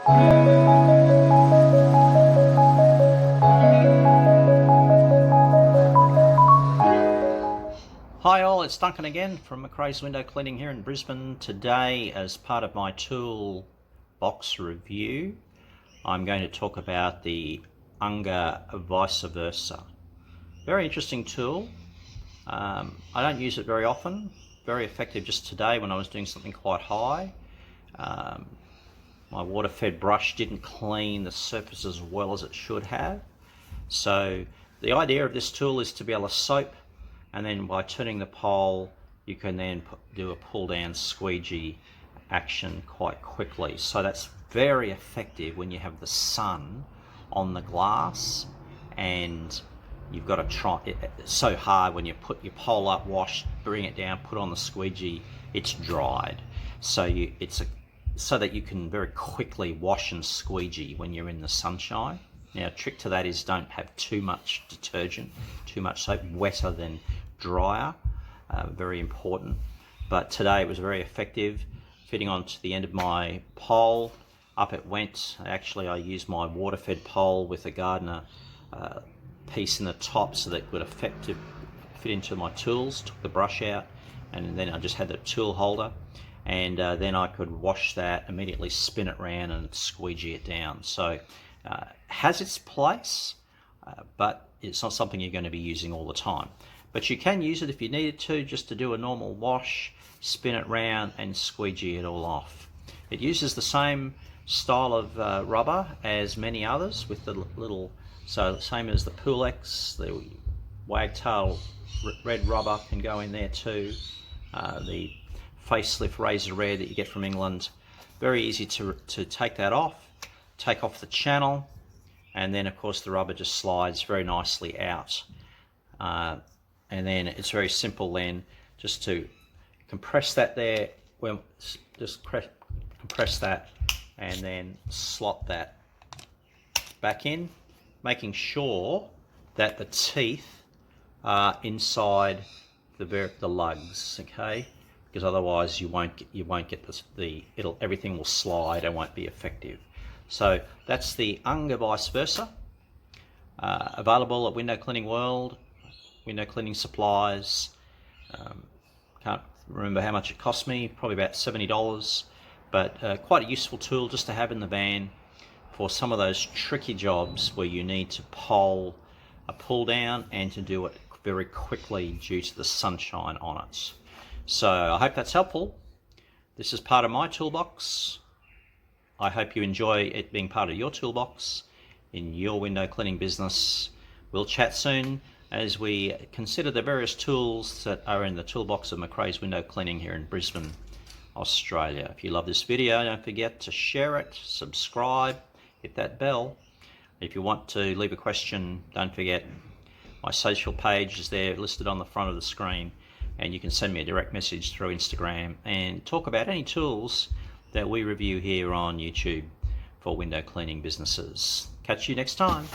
Hi all, it's Duncan again from McRae's Window Cleaning here in Brisbane. Today, as part of my tool box review, I'm going to talk about the Unger Vice Versa. Very interesting tool. I don't use it very often. Very effective just today when I was doing something quite high. My water-fed brush didn't clean the surface as well as it should have. So the idea of this tool is to be able to soap, and then by turning the pole you can then do a pull down squeegee action quite quickly. So that's very effective when you have the sun on the glass and you've got to try it. It's so hard when you put your pole up, wash, bring it down, put on the squeegee, it's dried. So so that you can very quickly wash and squeegee when you're in the sunshine. Now, a trick to that is don't have too much detergent, too much soap, wetter than drier, very important. But today it was very effective, fitting onto the end of my pole. Up it went. Actually, I used my water-fed pole with a gardener piece in the top so that it would fit into my tools. Took the brush out, and then I just had the tool holder, and then I could wash that, immediately spin it around and squeegee it down. So has its place, but it's not something you're going to be using all the time. But you can use it if you needed to, just to do a normal wash, spin it round and squeegee it all off. It uses the same style of rubber as many others, with the little, so same as the Pulex, the wagtail red rubber can go in there too. The facelift razor red that you get from England, very easy to take that off, take off the channel, and then of course the rubber just slides very nicely out. And then it's very simple then just to compress that there, compress that and then slot that back in, making sure that the teeth are inside the lugs, okay? Because otherwise you won't get everything will slide and won't be effective. So that's the Unger Vice Versa, available at Window Cleaning World, Window Cleaning Supplies. Can't remember how much it cost me, probably about $70, but quite a useful tool just to have in the van for some of those tricky jobs where you need to pull down and to do it very quickly due to the sunshine on it. So I hope that's helpful. This is part of my toolbox. I hope you enjoy it being part of your toolbox in your window cleaning business. We'll chat soon as we consider the various tools that are in the toolbox of McRae's Window Cleaning here in Brisbane, Australia. If you love this video, don't forget to share it, subscribe, hit that bell. If you want to leave a question, don't forget my social page is there listed on the front of the screen, and you can send me a direct message through Instagram and talk about any tools that we review here on YouTube for window cleaning businesses. Catch you next time.